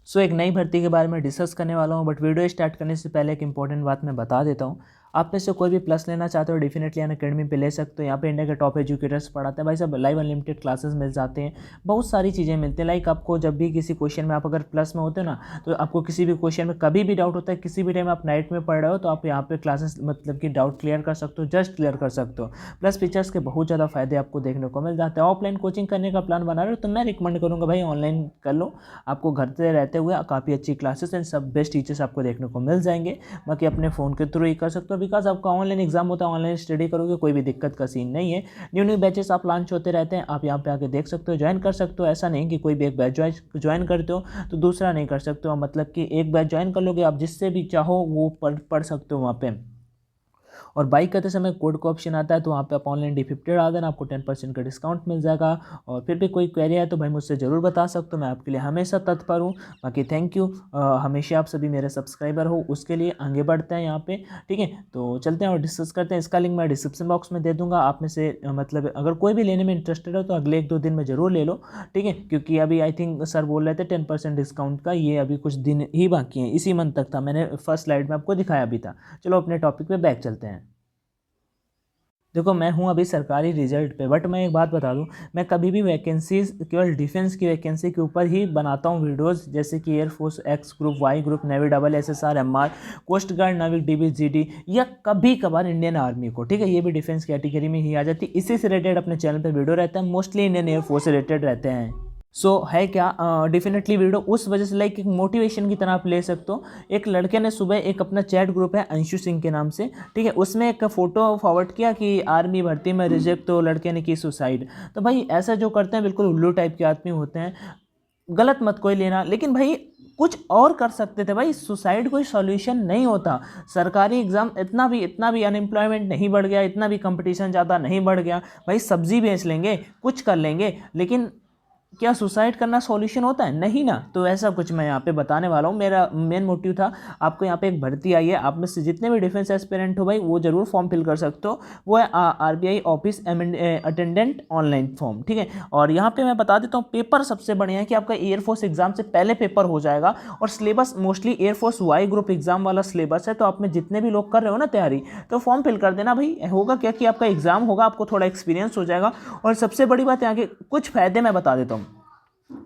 एक नई भर्ती के बारे में डिस्कस करने वाला हूँ, बट वीडियो स्टार्ट करने से पहले एक इंपॉर्टेंट बात मैं बता देता हूँ। आप में से कोई भी प्लस लेना चाहते हो डेफिनेटली अनअकैडमी पे ले सकते हो। यहाँ पे इंडिया के टॉप एजुकेटर्स पढ़ाते हैं भाई साहब, लाइव अनलिमिटेड क्लासेस मिल जाते हैं, बहुत सारी चीज़ें मिलती हैं। लाइक आपको जब भी किसी क्वेश्चन में आप अगर प्लस में होते हो ना, तो आपको किसी भी क्वेश्चन में कभी भी डाउट होता है, किसी भी टाइम आप नाइट में पढ़ रहे हो, तो आप यहाँ पे क्लासेस मतलब कि डाउट क्लियर कर सकते हो, जस्ट क्लियर कर सकते हो। प्लस फीचर्स के बहुत ज़्यादा फायदे आपको देखने को मिल जाते हैं। ऑफलाइन कोचिंग करने का प्लान बना रहे हो तो मैं रिकमेंड करूँगा भाई ऑनलाइन कर लो। आपको घर से रहते हुए काफ़ी अच्छी क्लासेस एंड सब बेस्ट टीचर्स आपको देखने को मिल जाएंगे। बाकी अपने फ़ोन के थ्रू ही कर सकते हो, बिकॉज आपका ऑनलाइन एग्जाम होता है, ऑनलाइन स्टडी करोगे, कोई भी दिक्कत का सीन नहीं है। न्यू न्यू बैचेस आप लॉन्च होते रहते हैं, आप यहाँ पे आके देख सकते हो, ज्वाइन कर सकते हो। ऐसा नहीं कि कोई भी एक बैच ज्वाइन करते हो तो दूसरा नहीं कर सकते हो, मतलब कि एक बैच ज्वाइन कर लोगे, आप जिससे भी चाहो वो पढ़ सकते हो वहाँ पे। और बाई करते समय कोड का ऑप्शन आता है, तो वहाँ पे आप ऑनलाइन D50 डाल देना, आपको 10% का डिस्काउंट मिल जाएगा। और फिर भी कोई क्वेरी है तो भाई मुझसे ज़रूर बता सकते हो, मैं आपके लिए हमेशा तत्पर हूँ। बाकी थैंक यू, हमेशा आप सभी मेरे सब्सक्राइबर हो, उसके लिए आगे बढ़ते हैं यहाँ पे। ठीक है, तो चलते हैं और डिस्कस करते हैं। इसका लिंक मैं डिस्क्रिप्शन बॉक्स में दे दूँगा। आप में से मतलब अगर कोई भी लेने में इंटरेस्टेड हो तो अगले 1-2 दिन में ज़रूर ले लो। ठीक है, क्योंकि अभी आई थिंक सर बोल रहे थे 10% डिस्काउंट का, ये अभी कुछ दिन ही बाकी हैं, इसी मंथ तक था, मैंने फर्स्ट स्लाइड में आपको दिखाया भी था। चलो अपने टॉपिक पे बैक चलते हैं। देखो मैं हूँ अभी सरकारी रिजल्ट पे, बट मैं एक बात बता दूँ, मैं कभी भी वैकेंसीज केवल डिफेंस की वैकेंसी के ऊपर ही बनाता हूँ वीडियोस, जैसे कि air force X group, Y group, navy double SSR MR, coast guard, Navik DB GD, या कभी कभार इंडियन आर्मी को। ठीक है, ये भी डिफेंस कैटेगरी में ही आ जाती है। इसी से रिलेटेड अपने चैनल पर वीडियो रहता है, मोस्टली इंडियन एयरफोर्स से रिलेटेड रहते हैं। है क्या डेफिनेटली वीडियो उस वजह से लाइक एक मोटिवेशन की तरह आप ले सकते हो। एक लड़के ने सुबह एक अपना चैट ग्रुप है अंशु सिंह के नाम से, ठीक है, उसमें एक फ़ोटो फॉरवर्ड किया कि आर्मी भर्ती में रिजेक्ट, तो लड़के ने की सुसाइड। तो भाई ऐसा जो करते हैं बिल्कुल उल्लू टाइप के आदमी होते हैं, गलत मत कोई लेना, लेकिन भाई कुछ और कर सकते थे भाई। सुसाइड कोई सॉल्यूशन नहीं होता। सरकारी एग्ज़ाम इतना भी अनएम्प्लॉयमेंट नहीं बढ़ गया, इतना भी कंपटीशन ज़्यादा नहीं बढ़ गया। भाई सब्जी बेच लेंगे, कुछ कर लेंगे, लेकिन क्या सुसाइड करना सॉल्यूशन होता है? नहीं ना। तो ऐसा कुछ मैं यहाँ पे बताने वाला हूँ। मेरा मेन मोटिव था, आपको यहाँ पे एक भर्ती आई है, आप में से जितने भी डिफेंस एस्पिरेंट हो भाई वो जरूर फॉर्म फिल कर सकते हो। वो है RBI office attendant online form. ठीक है, और यहाँ पे मैं बता देता हूँ पेपर सबसे बढ़िया है कि आपका एयरफोर्स एग्जाम से पहले पेपर हो जाएगा, और syllabus mostly air force Y group exam वाला सिलेबस है। तो आप में जितने भी लोग कर रहे हो ना तैयारी, तो फॉर्म फिल कर देना भाई। होगा क्या कि आपका एग्जाम होगा, आपको थोड़ा एक्सपीरियंस हो जाएगा। और सबसे बड़ी बात यहाँ के कुछ फायदे मैं बता देता हूँ।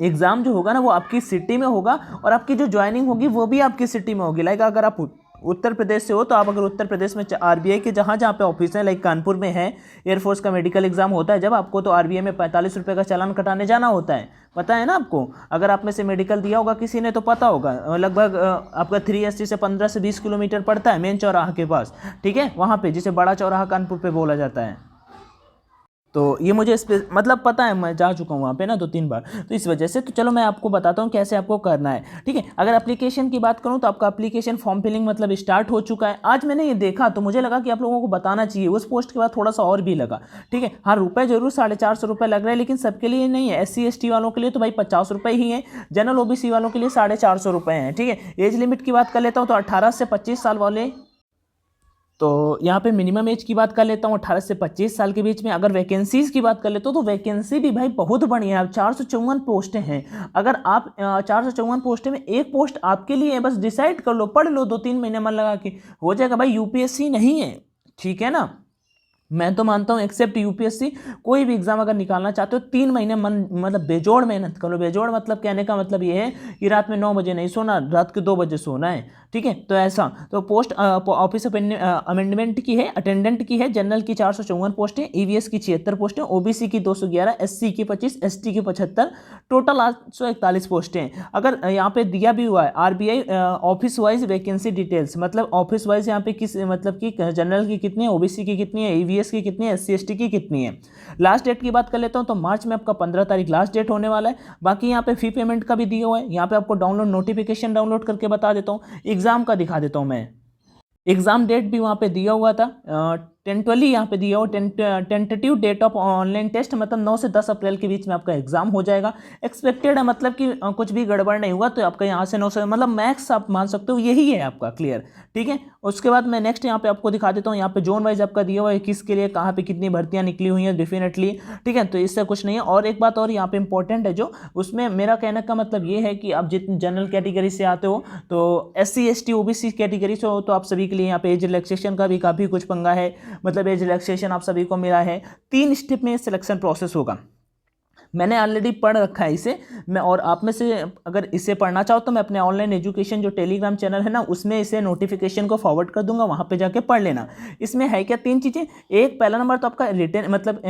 एग्जाम जो होगा ना वो आपकी सिटी में होगा, और आपकी जो ज्वाइनिंग होगी वो भी आपकी सिटी में होगी। लाइक अगर आप उत्तर प्रदेश से हो, तो आप अगर उत्तर प्रदेश में RBI के जहाँ जहाँ पे ऑफिस है, लाइक कानपुर में है, एयरफोर्स का मेडिकल एग्जाम होता है जब आपको, तो RBI में 45 रुपये का चालान कटाने जाना होता है। पता है ना आपको? अगर आप में से मेडिकल दिया होगा किसी ने तो पता होगा। लगभग आपका 380 से 15 से 20 किलोमीटर पड़ता है मेन चौराहा के पास। ठीक है, वहाँ पे जिसे बड़ा चौराहा कानपुर पे बोला जाता है। तो ये मुझे मतलब पता है, मैं जा चुका हूँ वहाँ पे ना 2-3 बार, तो इस वजह से। तो चलो मैं आपको बताता हूँ कैसे आपको करना है। ठीक है, अगर एप्लीकेशन की बात करूँ तो आपका एप्लीकेशन फॉर्म फिलिंग मतलब स्टार्ट हो चुका है। आज मैंने ये देखा तो मुझे लगा कि आप लोगों को बताना चाहिए। उस पोस्ट के बाद थोड़ा सा और भी लगा। ठीक है, हाँ रुपये जरूर 450 रुपये लग रहे हैं, लेकिन सबके लिए नहीं है। SC ST वालों के लिए तो भाई 50 रुपये ही है, जनरल OBC वालों के लिए 450 रुपये हैं। ठीक है, एज लिमिट की बात कर लेता हूँ तो 18 से 25 साल वाले, तो यहाँ पे मिनिमम एज की बात कर लेता हूँ 18 से 25 साल के बीच में। अगर वैकेंसीज की बात कर लेता हूँ तो वैकेंसी भी भाई बहुत बढ़िया है। 454 पोस्टें हैं। अगर आप 454 पोस्टें में एक पोस्ट आपके लिए है, बस डिसाइड कर लो, पढ़ लो, 2-3 महीने मन लगा के हो जाएगा भाई। UPSC नहीं है, ठीक है ना। मैं तो मानता हूँ एक्सेप्ट UPSC, कोई भी एग्जाम अगर निकालना चाहते हो 3 महीने मतलब बेजोड़ मेहनत करो। बेजोड़ मतलब कहने का मतलब ये है कि रात में 9 बजे नहीं सोना, रात के 2 बजे सोना है। ठीक है, तो ऐसा तो पोस्ट ऑफिस अमेंडमेंट की है, अटेंडेंट की है, जनरल की 454 पोस्टें, EVS की 76 पोस्टें, OBC की 211, SC की 25, ST की 75, टोटल 841 पोस्टें। अगर यहाँ पे दिया भी हुआ है RBI office wise vacancy details, मतलब ऑफिस वाइज यहाँ पे किस मतलब कि जनरल की कितनी है, OBC की कितनी है, EVS की कितनी है, SC ST की कितनी है। लास्ट डेट की बात कर लेता हूँ तो मार्च में आपका 15 तारीख लास्ट डेट होने वाला है। बाकी यहाँ पे फी पेमेंट का भी दिया हुआ है। यहाँ पे आपको डाउनलोड नोटिफिकेशन डाउनलोड करके बता देता हूँ, एग्जाम का दिखा देता हूँ मैं। एग्जाम डेट भी वहाँ पे दिया हुआ था टेंटली यहाँ पे दिया हो, tentative date of online test, मतलब 9 से 10 अप्रैल के बीच में आपका एग्जाम हो जाएगा। एक्सपेक्टेड है मतलब कि कुछ भी गड़बड़ नहीं हुआ तो आपका यहाँ से 9 से मतलब मैक्स आप मान सकते हो यही है आपका, क्लियर, ठीक है। उसके बाद मैं नेक्स्ट यहाँ पे आपको दिखा देता हूँ, यहाँ पे जोन वाइज आपका दिया हुआ है किसके लिए कहाँ पे कितनी भर्तियाँ निकली हुई हैं डेफिनेटली, ठीक है। तो इससे कुछ नहीं है। और एक बात और यहाँ पे इंपॉर्टेंट है जो उसमें मेरा कहने का मतलब ये है कि आप जितने जनरल कैटेगरी से आते हो तो SC ST OBC कैटेगरी से हो तो आप सभी के लिए यहाँ पे एज रिलैक्सेशन का भी काफ़ी कुछ पंगा है, मतलब एज रिलैक्सेशन आप सभी को मिला है। 3 स्टेप में सिलेक्शन प्रोसेस होगा, मैंने ऑलरेडी पढ़ रखा है इसे मैं, और आप में से अगर इसे पढ़ना चाहो तो मैं अपने ऑनलाइन एजुकेशन जो टेलीग्राम चैनल है ना उसमें इसे नोटिफिकेशन को फॉरवर्ड कर दूंगा, वहाँ पे जाके पढ़ लेना। इसमें है क्या 3 चीज़ें, एक पहला नंबर तो आपका रिटन मतलब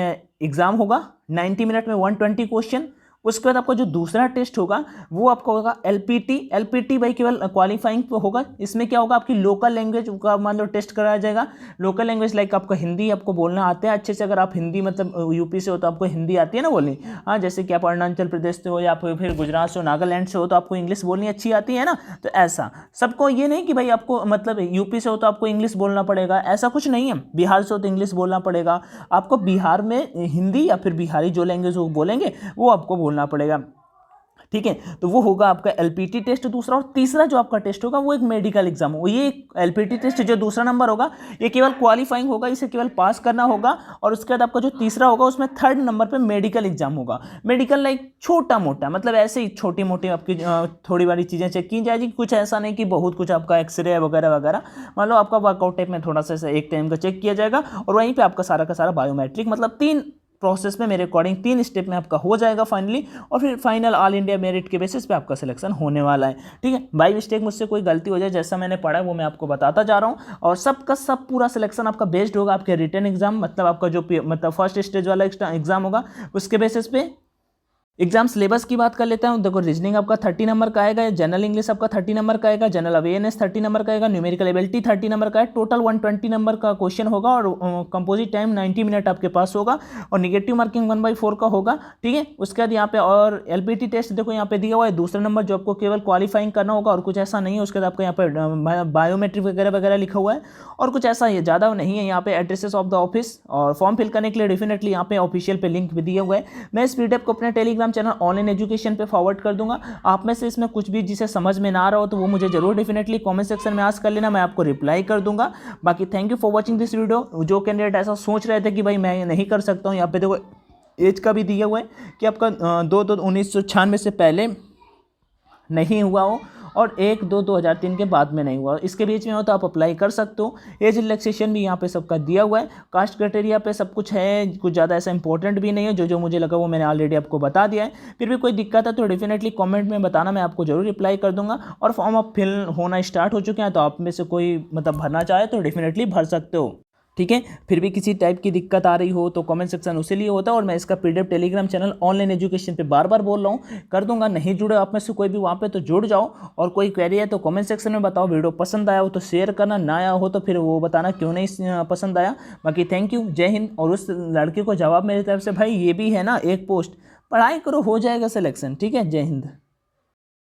एग्जाम होगा 90 मिनट में 120 क्वेश्चन। उसके बाद आपका जो दूसरा टेस्ट होगा वो आपका होगा LPT भाई केवल क्वालिफाइंग होगा। इसमें क्या होगा आपकी लोकल लैंग्वेज का मान लो टेस्ट कराया जाएगा, लोकल लैंग्वेज लाइक आपका हिंदी आपको बोलना आता है अच्छे से, अगर आप हिंदी मतलब यूपी से हो तो आपको हिंदी आती है ना बोलनी, हाँ जैसे कि आप अरुणाचल प्रदेश से हो या फिर गुजरात से हो, नागालैंड से हो तो आपको इंग्लिश बोलनी अच्छी आती है ना। तो ऐसा सबको ये नहीं कि भाई आपको मतलब यूपी से हो तो आपको इंग्लिश बोलना पड़ेगा, ऐसा कुछ नहीं है। बिहार से हो तो इंग्लिश बोलना पड़ेगा आपको, बिहार में हिंदी या फिर बिहारी जो लैंग्वेज वो बोलेंगे वो आपको बोलना पड़ेगा, ठीक है। तो वो होगा आपका LPT टेस्ट दूसरा। और तीसरा जो आपका टेस्ट होगा वो एक मेडिकल एग्जाम होगा। ये LPT टेस्ट जो दूसरा नंबर होगा ये केवल क्वालिफाइंग होगा, इसे केवल पास करना होगा। और उसके बाद आपका जो तीसरा होगा उसमें 3rd नंबर पे मेडिकल एग्जाम होगा। मेडिकल लाइक छोटा मोटा मतलब ऐसे ही छोटी मोटी आपकी थोड़ी बड़ी चीज़ें चेक की जाएगी, कुछ ऐसा नहीं कि बहुत कुछ आपका एक्सरे वगैरह वगैरह, मान लो आपका वर्कआउट टाइप में थोड़ा सा एक टाइम का चेक किया जाएगा और वहीं पर आपका सारा का सारा बायोमेट्रिक, मतलब 3 प्रोसेस में मेरे अकॉर्डिंग 3 स्टेप में आपका हो जाएगा फाइनली, और फिर फाइनल ऑल इंडिया मेरिट के बेसिस पे आपका सिलेक्शन होने वाला है, ठीक है। बाई मिस्टेक मुझसे कोई गलती हो जाए जैसा मैंने पढ़ा है वो मैं आपको बताता जा रहा हूँ। और सबका सब पूरा सिलेक्शन आपका बेस्ड होगा आपके रिटन एग्जाम, मतलब आपका जो मतलब फर्स्ट स्टेज वाला एग्जाम होगा उसके बेसिस पे। एग्जाम सिलेबस की बात कर लेता हूँ, देखो रीजनिंग आपका 30 नंबर का आएगा, जनरल इंग्लिश आपका 30 नंबर का आएगा, जनरल अवेयरनेस 30 नंबर का आएगा, न्यूमेरिकल एबिलिटी 30 नंबर का है, टोटल 120 नंबर का क्वेश्चन होगा और कंपोजिट टाइम 90 मिनट आपके पास होगा और निगेटिव मार्किंग 1/4 का होगा, ठीक है। उसके बाद यहाँ पे और LPT टेस्ट देखो यहाँ पे दिया हुआ है दूसरा नंबर जो आपको केवल क्वालिफाइंग करना होगा और कुछ ऐसा नहीं है। उसके बाद आपको यहाँ पे बायोमेट्रिक वगैरह वगैरह लिखा हुआ है और कुछ ऐसा ही ज़्यादा नहीं है। यहाँ पे एड्रेसेस ऑफ द ऑफिस और फॉर्म फिल करने के लिए डेफिनेटली यहाँ पे ऑफिशियल पे लिंक भी दिया हुआ है। मैं इस PDF को अपने टेलीग्राम चैनल ऑनलाइन एजुकेशन पे फॉरवर्ड कर दूंगा। आप में से इसमें कुछ भी जिसे समझ में ना आ रहा हो तो वो मुझे जरूर डेफिनेटली कमेंट सेक्शन में आस्क कर लेना, मैं आपको रिप्लाई कर दूंगा। बाकी thank you for watching this video. जो कैंडिडेट ऐसा सोच रहे थे कि भाई मैं नहीं कर सकता हूँ, यहाँ पे देखो एज का भी दिया हुआ है कि आपका 2/2/1996 से पहले नहीं हुआ हो और 1/2/2003 के बाद में नहीं हुआ, इसके बीच में हो तो आप अप्लाई कर सकते हो। एज रिलैक्सेशन भी यहाँ पे सबका दिया हुआ है, कास्ट क्राइटेरिया पे सब कुछ है, कुछ ज़्यादा ऐसा इंपॉर्टेंट भी नहीं है। जो जो मुझे लगा वो मैंने ऑलरेडी आपको बता दिया है। फिर भी कोई दिक्कत है तो डेफिनेटली कमेंट में बताना, मैं आपको जरूर रिप्लाई कर दूंगा। और फॉर्म अब फिल होना स्टार्ट हो चुके हैं तो आप में से कोई मतलब भरना चाहे तो डेफिनेटली भर सकते हो, ठीक है। फिर भी किसी टाइप की दिक्कत आ रही हो तो कमेंट सेक्शन उसी लिए होता है। और मैं इसका PDF Telegram channel online education पे बार बार बोल रहा हूँ कर दूंगा, नहीं जुड़े आप में से कोई भी वहाँ पे तो जुड़ जाओ। और कोई क्वेरी है तो कमेंट सेक्शन में बताओ, वीडियो पसंद आया हो तो शेयर करना, ना आया हो तो फिर वो बताना क्यों नहीं पसंद आया। बाकी थैंक यू, जय हिंद। और उस लड़के को जवाब मेरी तरफ से, भाई ये भी है ना एक पोस्ट, पढ़ाई करो हो जाएगा सिलेक्शन, ठीक है। जय हिंद।